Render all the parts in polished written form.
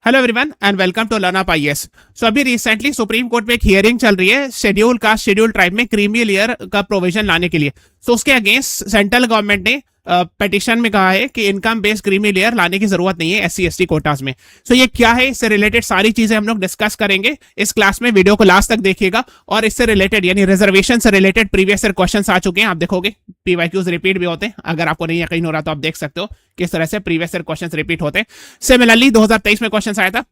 Hello everyone and welcome to learn up IAS. So अभी recently supreme court में एक hearing चल रही है शेड्यूल कास्ट शेड्यूल ट्राइब में क्रीमी लेयर का प्रोविजन लाने के लिए। सो उसके अगेंस्ट सेंट्रल गवर्नमेंट ने पिटीशन में कहा है कि इनकम बेस्ड क्रीमी लेयर लाने की जरूरत नहीं है एससी एसटी कोटास में। सो ये क्या है, इससे रिलेटेड सारी चीजें हम लोग डिस्कस करेंगे इस क्लास में। वीडियो को लास्ट तक देखिएगा और इससे रिलेटेड यानी रिजर्वेशन से रिलेटेड प्रीवियस ईयर क्वेश्चंस आ चुके हैं, आप देखोगे पीवाईक्यूज रिपीट भी होते हैं। अगर आपको नहीं यकीन हो रहा तो आप देख सकते हो किस तरह से प्रीवियस ईयर क्वेश्चंस रिपीट होते हैं। सिमिलरली 2023 में क्वेश्चन आया था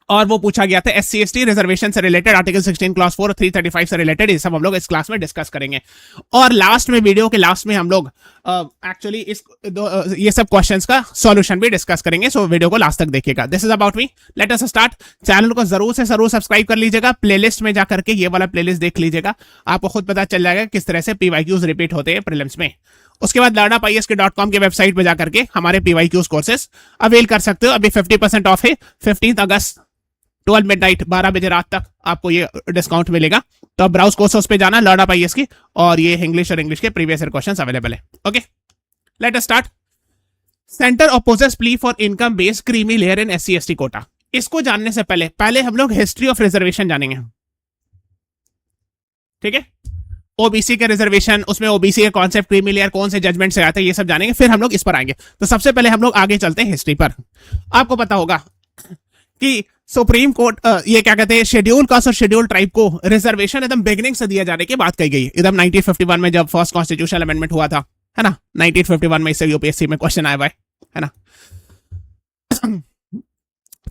और वो पूछा गया था एससी एसटी रिजर्वेशन से रिलेटेड, आर्टिकल 16 क्लास 4 और 335 से रिलेटेड। ये सब हम लोग इस क्लास में डिस्कस करेंगे और लास्ट में वीडियो के लास्ट में हम लोग एक्चुअली ये सब क्वेश्चंस का सॉल्यूशन भी डिस्कस करेंगे। सो वीडियो को लास्ट तक देखिएगा। This is about me, late us start. Channel को जरूर से जरूर सब्सक्राइब कर लीजिएगा, प्लेलिस्ट में जाकर के ये वाला प्लेलिस्ट देख लीजिएगा, आपको खुद पता चल जाएगा किस तरह से पीवाईक्यूज रिपीट होते हैं प्रीलिम्स में। उसके बाद learnupies.com के वेबसाइट पे जाकर के हमारे पीवाईक्यूज कोर्सेज अवेल कर सकते हो। अभी 50% ऑफ है, 15 अगस्त 12 मिडनाइट 12 बजे रात तक आपको ये डिस्काउंट मिलेगा। तो आप ब्राउज कोर्सेज पे जाना लर्न अप आईएएस की, और ये इंग्लिश और इंग्लिश के प्रीवियस ईयर क्वेश्चंस अवेलेबल है। Okay, let us start. Centre opposes plea for income based creamy layer in SC ST quota. इसको जानने से पहले हम लोग हिस्ट्री ऑफ रिजर्वेशन जानेंगे, ठीक है। ओबीसी के रिजर्वेशन, उसमें ओबीसी के कॉन्सेप्ट, क्रीमी लेयर कौन से जजमेंट से आते हैं, ये सब जानेंगे, फिर हम लोग इस पर आएंगे। तो सबसे पहले हम लोग आगे चलते हैं हिस्ट्री पर। आपको पता होगा कि सुप्रीम कोर्ट ये क्या कहते हैं, शेड्यूल कास्ट और शेड्यूल ट्राइब को रिजर्वेशन एकदम बिगिनिंग से दिया जाने की बात कही गई। एकदम 1951 में जब फर्स्ट कॉन्स्टिट्यूशनल अमेंडमेंट हुआ था, है ना, 1951 में, इससे यूपीएससी में क्वेश्चन आया हुआ है ना।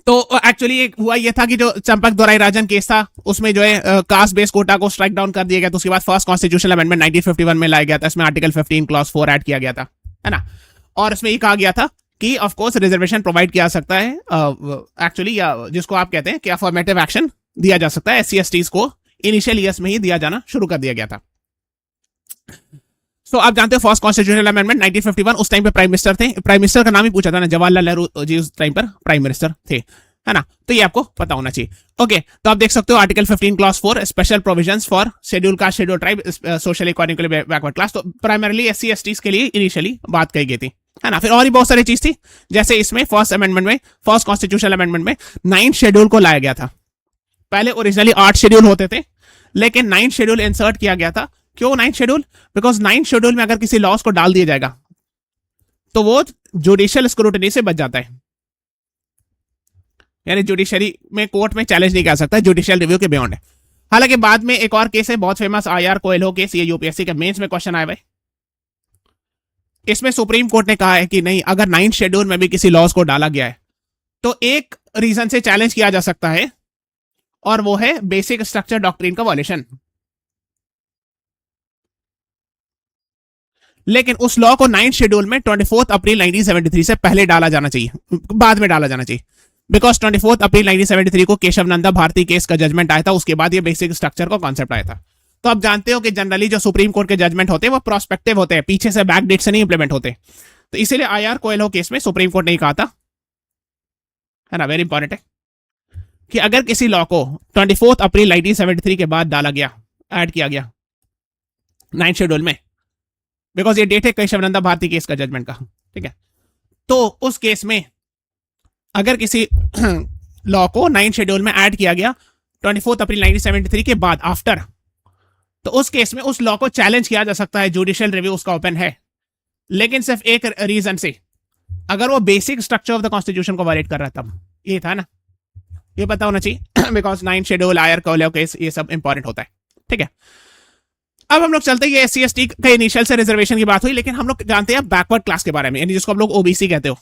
तो एक्चुअली हुआ ये था कि जो चंपक दोराई राजन केस था उसमें जो है कास्ट बेस्ड कोटा को स्ट्राइक डाउन कर दिया गया। तो उसके बाद फर्स्ट कॉन्स्टिट्यूशनल अमेंडमेंट 1951 में लाया गया था, इसमें आर्टिकल 15 क्लॉज 4 ऐड किया गया था, है ना। और इसमें ये कहा गया था कि ऑफ कोर्स रिजर्वेशन प्रोवाइड किया सकता है एक्चुअली, या जिसको आप कहते हैं कि अफर्मेटिव एक्शन दिया जा सकता है एससी एसटीज को इनिशियल ईयर्स में ही दिया जाना शुरू कर दिया गया था। तो आप जानते हो फर्स्ट कॉन्स्टिट्यूशनल अमेंडमेंट 1951, उस टाइम पे प्राइम मिनिस्टर थे, प्राइम मिनिस्टर का नाम ही पूछा था ना, जवाहरलाल नेहरू जी उस टाइम पर प्राइम मिनिस्टर थे, है ना। तो ये आपको पता होना चाहिए। ओके, तो आप देख सकते हो article 15 clause 4 special provisions for schedule caste schedule tribe social economically backward class. तो प्राइमरली एससी एसटीज के लिए इनिशियली बात कही गई थी, है ना। फिर और भी बहुत सारी चीज थी, जैसे इसमें फर्स्ट अमेंडमेंट में, फर्स्ट कॉन्स्टिट्यूशनल अमेंडमेंट में 9 शेड्यूल को लाया गया था। पहले ओरिजिनली 8 शेड्यूल होते थे, लेकिन 9 शेड्यूल इंसर्ट किया गया था। क्यों 9 शेड्यूल? बिकॉज 9 शेड्यूल में अगर किसी लॉस को डाल दिया जाएगा तो वो जुडिशियल स्क्रूटनी से बच जाता है, यानी जुडिशरी में कोर्ट में चैलेंज नहीं कर सकता, जुडिशियल रिव्यू के बियॉन्ड है। हालांकि बाद में एक और केस है बहुत फेमस, आईआर कोएल्हो केस, ये यूपीएससी के मेंस में क्वेश्चन आया भाई। इसमें सुप्रीम कोर्ट ने कहा है कि नहीं, अगर 9 शेड्यूल में भी किसी लॉस को डाला गया है तो एक रीजन से चैलेंज किया जा सकता है, और वो है बेसिक स्ट्रक्चर डॉक्ट्रिन का वॉयलेशन। लेकिन उस लॉ को 9 शेड्यूल में 24 अप्रैल 1973 से पहले डाला जाना चाहिए, बाद में डाला जाना चाहिए। बिकॉज 24 अप्रैल 1973 को केशव नंदा भारती केस का जजमेंट आया था, उसके बाद ये बेसिक स्ट्रक्चर का कॉन्सेप्ट आया था। तो आप जानते हो कि जनरली जो सुप्रीम कोर्ट के जजमेंट होते हैं वो प्रोस्पेक्टिव होते हैं, पीछे से बैक डेट से नहीं इंप्लीमेंट होते। तो इसीलिए आईआर कोएल्हो केस में सुप्रीम कोर्ट ने कहा था, है ना, वेरी इंपॉर्टेंट है, कि अगर किसी लॉ को 24 अप्रैल 1973 के बाद डाला गया, ऐड किया गया 9 शेड्यूल में, बिकॉज ये डेट है केशव नंदा भारती केस का जजमेंट का, ठीक है। तो उस केस में अगर किसी लॉ को 9 शेड्यूल में ऐड किया गया 24 अप्रैल 1973 के बाद, आफ्टर, तो उस केस में उस लॉ को चैलेंज किया जा सकता है, जुडिशियल रिव्यू उसका ओपन है, लेकिन सिर्फ एक रीजन से, अगर वो basic structure of the constitution को वायलेट कर रहा है तब। ये था ना, ये पता होना चाहिए, because 9 schedule, IR Coelho case, ये सब इंपॉर्टेंट होता है, ठीक है। अब हम लोग चलते हैं, ये एससी एसटी का इनिशियल से रिजर्वेशन की बात हुई, लेकिन हम लोग जानते हैं बैकवर्ड क्लास के बारे में, यानी जिसको हम लोग ओबीसी कहते हो।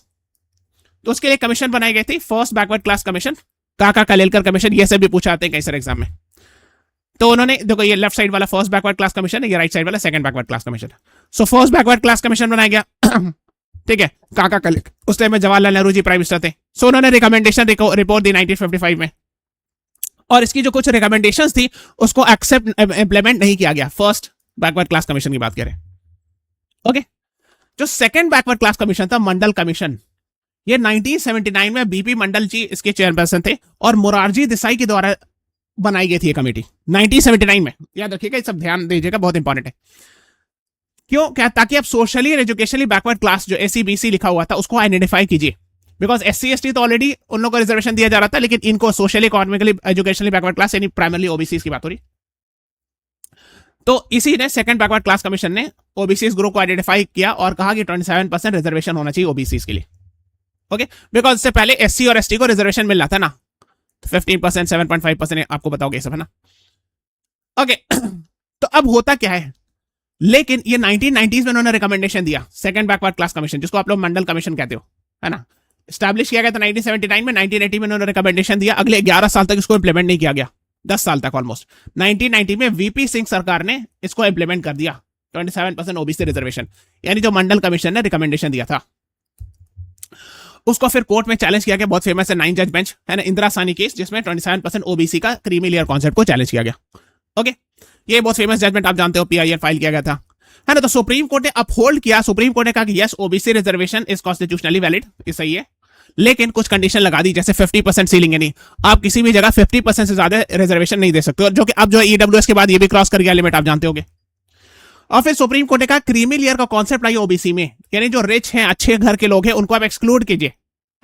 तो उसके लिए कमीशन बनाई गई थी, फर्स्ट बैकवर्ड क्लास कमीशन, काका कलेलकर कमीशन, ये सब भी पूछा आते हैं कई सारे एग्जाम में। तो उन्होंने देखो, ये लेफ्ट साइड वाला फर्स्ट बैकवर्ड क्लास कमीशन है, ये राइट साइड वाला second backward class commission. So first backward class commission बनाया गया, ठीक है, काका कलेलकर, उस टाइम में जवाहरलाल नेहरू जी प्राइम मिनिस्टर थे। सो उन्होंने रिकमेंडेशन रिपोर्ट दी 1955 में, और इसकी जो कुछ रिकमेंडेशंस थी उसको एक्सेप्ट इंप्लीमेंट नहीं किया गया। फर्स्ट बैकवर्ड क्लास कमीशन की बात करें, ओके। जो सेकंड बैकवर्ड क्लास कमीशन था, मंडल कमीशन, ये 1979 में बीपी मंडल जी इसके चेयरपर्सन थे, और मोरारजी देसाई के द्वारा बनाई गई थी ये कमेटी 1979 में। याद रखिएगा, ये सब ध्यान दीजिएगा, बहुत इंपॉर्टेंट है। क्यों? क्या? ताकि आप सोशली और एजुकेशनली बैकवर्ड क्लास जो एससी बीसी लिखा हुआ था उसको आइडेंटिफाई कीजिए, बिकॉज SC ST तो ऑलरेडी उन लोगों को रिजर्वेशन दिया जा रहा था, लेकिन इनको socially, economically, educationally backward class यानी प्राइमरली ओबीसी की बात हो रही। तो इसी ने सेकंड बैकवर्ड क्लास कमीशन ने ओबीसी ग्रुप को आइडेंटिफाई किया और कहा कि 27% रिजर्वेशन होना चाहिए ओबीसी के लिए। ओके, बिकॉज इससे पहले SC और ST को रिजर्वेशन मिल रहा था ना, 15%, 7.5% आपको बताओगे सब, है ना। ओके, तो अब होता क्या है, लेकिन ये 1990s में उन्होंने रिकमेंडेशन दिया, सेकंड बैकवर्ड क्लास कमीशन, जिसको आप लोग मंडल कमीशन कहते हो, है ना। स्टैब्लिश किया गया था 1979 में, 1980 में उन्होंने रिकमेंडेशन दिया, अगले 11 साल तक इसको इंप्लीमेंट नहीं किया गया, 10 साल तक ऑलमोस्ट। 1990 में VP सिंह सरकार ने इसको इंप्लीमेंट कर दिया, 27% ओबीसी रिजर्वेशन, यानी जो मंडल कमीशन ने रिकमेंडेशन दिया था उसको फिर कोर्ट में चैलेंज किया गया। बहुत फेमस है 9 जज बेंच, है ना, इंदिरा सानी केस, जिसमें 27% ओबीसी का क्रीमी लेयर कॉन्सेप्ट को चैलेंज किया गया। ओके, ये बहुत फेमस जजमेंट आप जानते हो, PIL फाइल किया गया था, है ना। तो सुप्रीम कोर्ट ने अपहोल्ड किया, सुप्रीम कोर्ट ने कहा कि yes, OBC reservation is constitutionally valid, ये सही है, लेकिन कुछ कंडीशन लगा दी, जैसे 50% सीलिंग है, नहीं आप किसी भी जगह 50% से ज्यादा रिजर्वेशन नहीं दे सकते, और जो कि अब जो EWS के बाद ये भी क्रॉस कर गया लिमिट, आप जानते होंगे। और फिर सुप्रीम कोर्ट ने कहा क्रीमी लेयर का कॉन्सेप्ट लाइए ओबीसी में, यानी जो रिच हैं, अच्छे घर के लोग हैं, उनको आप एक्सक्लूड कीजिए,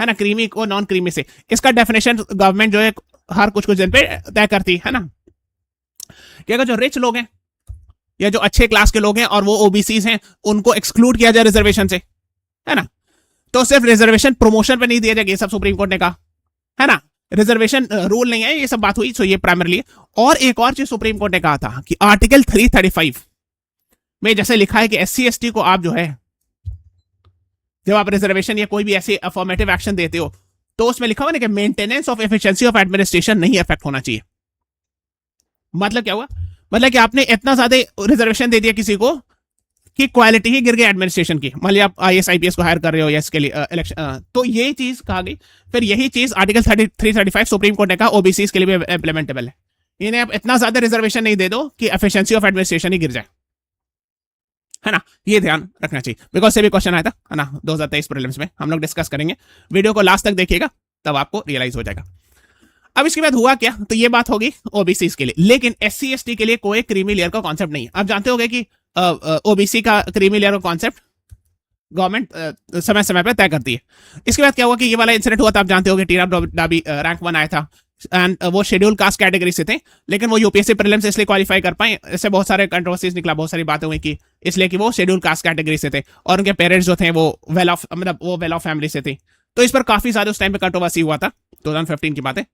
है ना, क्रीमी को नॉन क्रीमी से। इसका डेफिनेशन गवर्नमेंट जो है हर कुछ दिन पे तय करती है ना, कि अगर जो रिच लोग हैं या जो अच्छे क्लास के लोग हैं और वो ओबीसी हैं, उनको एक्सक्लूड किया जाए रिजर्वेशन से, है ना। तो सिर्फ रिजर्वेशन प्रमोशन पे नहीं दिया जाएगा, ये सब सुप्रीम कोर्ट ने कहा, है ना। रिजर्वेशन रूल नहीं है, ये सब बात हुई, सो ये प्राइमरली। और एक और चीज सुप्रीम कोर्ट ने कहा था कि आर्टिकल 335 में जैसे लिखा है कि SC ST को आप जो है, जब आप रिजर्वेशन या कोई भी ऐसे अफर्मेटिव एक्शन देते हो, तो उसमें लिखा हुआ ना कि maintenance of efficiency of administration नहीं अफेक्ट होना चाहिए। मतलब क्या हुआ, मतलब कि आपने इतना ज्यादा रिजर्वेशन दे दिया किसी को कि क्वालिटी ही गिर गई एडमिनिस्ट्रेशन की, मान लिया आप IAS IPS को हायर कर रहे हो या इसके लिए इलेक्शन, तो यही चीज कहा गई। फिर यही चीज आर्टिकल 335 सुप्रीम कोर्ट ने कहा ओबीसी के लिए भी इंप्लीमेंटेबल है, इन्हें आप इतना ज्यादा रिजर्वेशन नहीं दे दो कि एफिशिएंसी ऑफ एडमिनिस्ट्रेशन ही गिर जाए, है ना। ये ध्यान रखना चाहिए, बिकॉज से भी क्वेश्चन आया था, है ना, 2023 प्रीलिम्स में, हम लोग डिस्कस करेंगे, वीडियो को लास्ट तक देखिएगा तब आपको रियलाइज हो जाएगा। अब इसके बाद हुआ क्या, तो ये बात होगी ओबीसी के लिए, लेकिन SC ST के लिए कोई क्रीमी लेयर का कॉन्सेप्ट नहीं है। आप जानते होंगे कि ओबीसी का क्रीमी लेयर का कॉन्सेप्ट गवर्नमेंट समय समय पर तय करती है। इसके बाद क्या हुआ कि ये वाला इंसिडेंट हुआ था, आप जानते होंगे, टीना डाबी रैंक 1 आया था, एंड वो शेड्यूल कास्ट कैटेगरी से थे, लेकिन वो यूपीएससी प्रीलिम्स से इसलिए क्वालिफाई कर पाए, इससे बहुत सारे कंट्रोवर्सीज निकला, बहुत सारी बातें हुई कि इसलिए कि वो शेड्यूल कास्ट कैटेगरी से थे और उनके पेरेंट्स जो थे वो वेल ऑफ, मतलब वो वेल ऑफ फैमिली से थे। तो इस पर काफी ज्यादा उस टाइम पे कंट्रोवर्सी हुआ था, 2015 की बात है।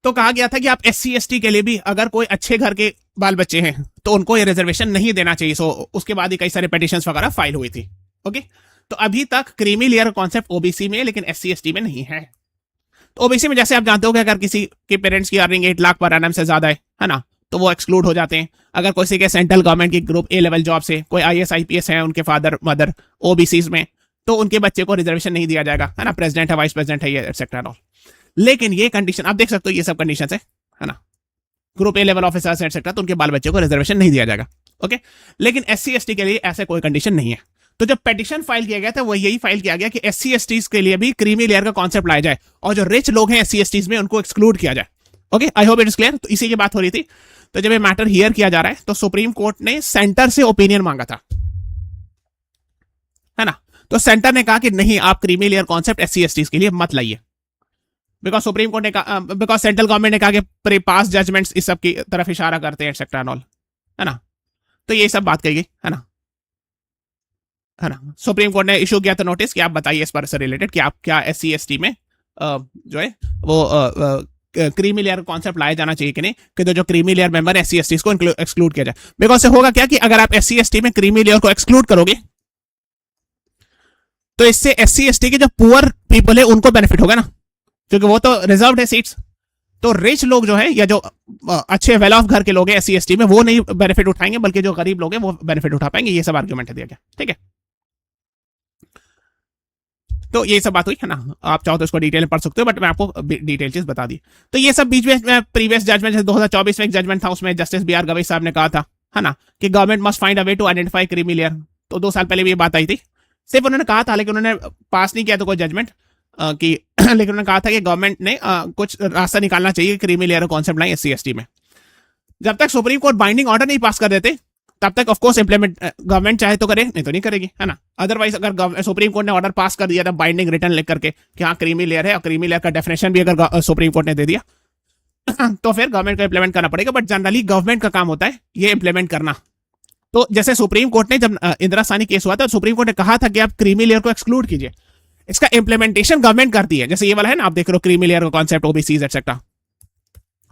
तो कहा गया था कि आप SC ST के लिए भी अगर कोई अच्छे घर के बाल बच्चे हैं तो उनको ये रिजर्वेशन नहीं देना चाहिए। सो उसके बाद ही कई सारे पिटीशंस वगैरह फाइल हुई थी। ओके, तो अभी तक क्रीमी लेयर कॉन्सेप्ट ओबीसी में, लेकिन SC ST में नहीं है। तो ओबीसी में जैसे आप जानते हो कि अगर किसी के पेरेंट्स की अर्निंग 8 लाख पर एनम से ज्यादा है ना, तो वो एक्सक्लूड हो जाते हैं। अगर किसी के सेंट्रल गवर्नमेंट की ग्रुप A लेवल जॉब से कोई IAS IPS है, उनके फादर मदर ओबीसी में, तो उनके बच्चे को रिजर्वेशन नहीं दिया जाएगा, है ना, प्रेसिडेंट है, वाइस प्रेसिडेंट है, एटसेट्रा ऑल। लेकिन ये कंडीशन आप देख सकते हो, ये सब कंडीशन है ना, group A level officers etcetera, तो उनके बाल बच्चे को रिजर्वेशन नहीं दिया जाएगा। ओके, लेकिन SC ST के लिए ऐसा कोई कंडीशन नहीं है। तो जब पेटिशन फाइल किया गया था वो यही फाइल किया गया कि SC STs के लिए भी क्रीमी लेयर का कॉन्सेप्ट लाया जाए और जो रिच लोग हैं SC STs में उनको एक्सक्लूड किया जाए। Okay, I hope it is clear. तो इसी की बात हो रही थी। तो जब ये मैटर हियर किया जा रहा है तो सुप्रीम कोर्ट ने सेंटर से ओपिनियन मांगा था, है ना। तो सेंटर ने कहा कि नहीं, आप creamy layer concept SC STs के लिए मत लाइए, बिकॉज सुप्रीम कोर्ट ने कहा, बिकॉज सेंट्रल गवर्नमेंट ने कहा कि पास जजमेंट्स इस सब की तरफ इशारा करते हैं एटसेट्रा एंड ऑल, है ना। तो ये सब बात कही गई, है ना, है ना। सुप्रीम कोर्ट ने इशू किया था नोटिस कि आप बताइए इस पर से रिलेटेड कि आप क्या SC ST में जो है वो क्रीमी लेयर कॉन्सेप्ट लाया जाना चाहिए कि नहीं, कि तो जो क्रीमी लेयर मेंबर है SC STs को एक्सक्लूड किया जाए। बिकॉज से होगा क्या कि अगर आप SC ST में क्रीमी लेयर को एक्सक्लूड करोगे तो इससे SC ST के जो पुअर पीपल है उनको बेनिफिट होगा ना, क्योंकि वो तो रिजर्व्ड है सीट्स। तो रिच लोग जो है या जो अच्छे वेल ऑफ घर के लोग हैं SC ST में, वो नहीं बेनिफिट उठाएंगे, बल्कि जो गरीब लोग हैं वो बेनिफिट उठा पाएंगे। ये सब आर्ग्यूमेंट है दिया गया, ठीक है। तो ये सब बात हुई, है ना। आप चाहो तो इसको डिटेल में पढ़ सकते हो, बट मैं आपको डिटेल चीज बता दी। तो ये सब बीच में प्रीवियस जजमेंट, 2024 में एक जजमेंट था, उसमें जस्टिस BR गवई साहब ने कहा था, है ना, कि government must find a way to identify creamy layer. तो 2 साल पहले भी ये बात आई थी, सिर्फ उन्होंने कहा था, लेकिन उन्होंने पास नहीं किया था कोई जजमेंट कि लेकिन उन्होंने कहा था कि गवर्नमेंट ने कुछ रास्ता निकालना चाहिए क्रीमी लेयर कॉन्सेप्ट लाए SC ST में। जब तक सुप्रीम कोर्ट बाइंडिंग ऑर्डर नहीं पास कर देते तब तक ऑफकोर्स इम्प्लीमेंट गवर्नमेंट चाहे तो करे, नहीं तो नहीं करेगी, है ना। अदरवाइज अगर सुप्रीम कोर्ट ने ऑर्डर पास कर दिया था बाइंडिंग रिटर्न लिख करके कि हाँ क्रीमी लेयर है, और क्रीमी लेयर का डेफिनेशन भी अगर सुप्रीम कोर्ट ने दे दिया तो फिर गवर्नमेंट को इम्प्लीमेंट करना पड़ेगा। बट जनरली गवर्नमेंट का काम होता है ये इम्प्लीमेंट करना। तो जैसे सुप्रीम कोर्ट ने जब इंदिरा सानी केस हुआ था, सुप्रीम कोर्ट ने कहा था कि आप क्रीमी लेयर को एक्सक्लूड कीजिए, इसका इम्प्लीमेंटेशन गवर्नमेंट करती है। जैसे ये वाला है ना, आप देख रहे हो क्रीमी लेयर का कॉन्सेप्ट, ओबीसीज एक्सेट्रा,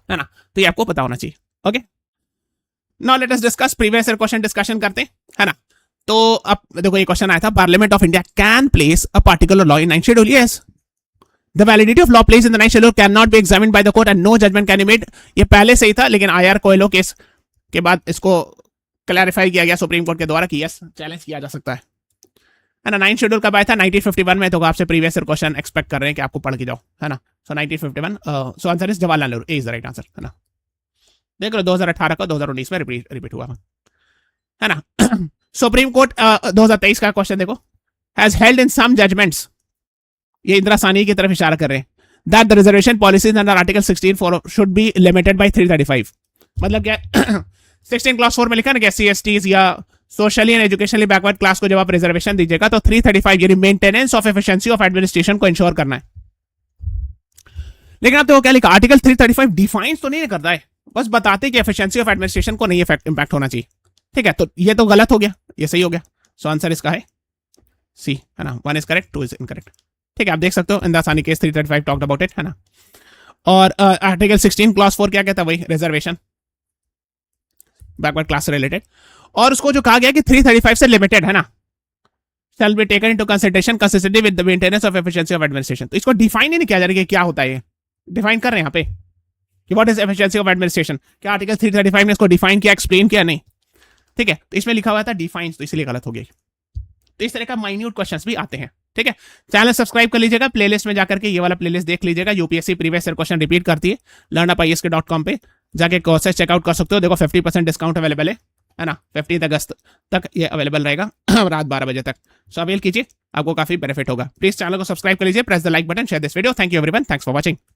है ना, तो ये आपको पता होना चाहिए। Okay, now let us discuss previous year question discussion करते हैं, है ना। तो अब देखो ये क्वेश्चन आया था, parliament of India can place a particular law in 9th schedule, yes. The validity of law place in the 9th schedule can not be examined by the court and no judgment can be made. ये पहले से ही था, लेकिन IR Coelho case के बाद इसको clarify किया गया सुप्रीम कोर्ट के द्वारा कि यस चैलेंज किया जा सकता है ना। 9th शेड्यूल कब आया था? 1951 में। तो आपसे प्रीवियस ईयर क्वेश्चन एक्सपेक्ट कर रहे हैं कि आपको पढ़ के जाओ, है ना। सो 1951, so answer is Jawaharlal Nehru, is the right answer, है ना। देख लो 2018 का 2019 में रिपीट हुआ, है ना। सुप्रीम कोर्ट 2023 का क्वेश्चन देखो, has held in some judgments, ये इंदिरा सानी की तरफ इशारा कर रहे हैं, that the reservation policies under article 16 should be limited by 335। मतलब क्या 16 क्लास 4 में लिखा ना कि SC/STs या socially and educationally backward class को जब आप रिजर्वेशन दीजिएगा तो 335 यानी maintenance of efficiency of administration को इंश्योर करना है। लेकिन आप तो क्या लिखा, आर्टिकल 335 डिफाइंस तो नहीं करता है, बस बताते कि एफिशिएंसी ऑफ एडमिनिस्ट्रेशन को नहीं इंपैक्ट होना चाहिए। ठीक है, तो ये तो गलत हो गया, ये सही हो गया। सो आंसर इसका है सी, है ना। 1 इज करेक्ट, 2 इज इनकरेक्ट। ठीक है, आप देख सकते हो इंदिरा सानी केस 335 टॉक्ड अबाउट इट, है ना। और आर्टिकल 16 क्लास 4 क्या कहता है? वही रिजर्वेशन बैकवर्ड क्लास से रिलेटेड। और उसको जो कहा गया कि 335 से लिमिटेड, है ना, shall be taken into consideration consistently with the maintenance of efficiency of administration. तो इसको डिफाइन ही नहीं किया जा रहा है कि क्या होता है, ये डिफाइन कर रहे हैं यहाँ पे कि what is efficiency of administration. क्या आर्टिकल 335 ने इसको डिफाइन किया, एक्सप्लेन किया? नहीं। ठीक है, तो इसमें लिखा हुआ था डिफाइन, तो इसलिए गलत हो गया। तो इस तरह का माइन्यूट क्वेश्चंस भी आते हैं। ठीक है, चैनल सब्सक्राइब कर लीजिएगा, प्लेलिस्ट में जाकर के ये वाला प्लेलिस्ट देख लीजिएगा, UPSC previous year question repeat करती है। learnupisk.com पे जाके कोर्सेज चेकआउट कर सकते हो। देखो 50% डिस्काउंट अवेलेबल है ना, 15 अगस्त तक ये अवेलेबल रहेगा रात 12 बजे तक। सो अवेल कीजिए, आपको काफी बेनिफिट होगा। प्लीज चैनल को सब्सक्राइब कर लीजिए, press the like button, share this video. Thank you everyone, thanks for watching.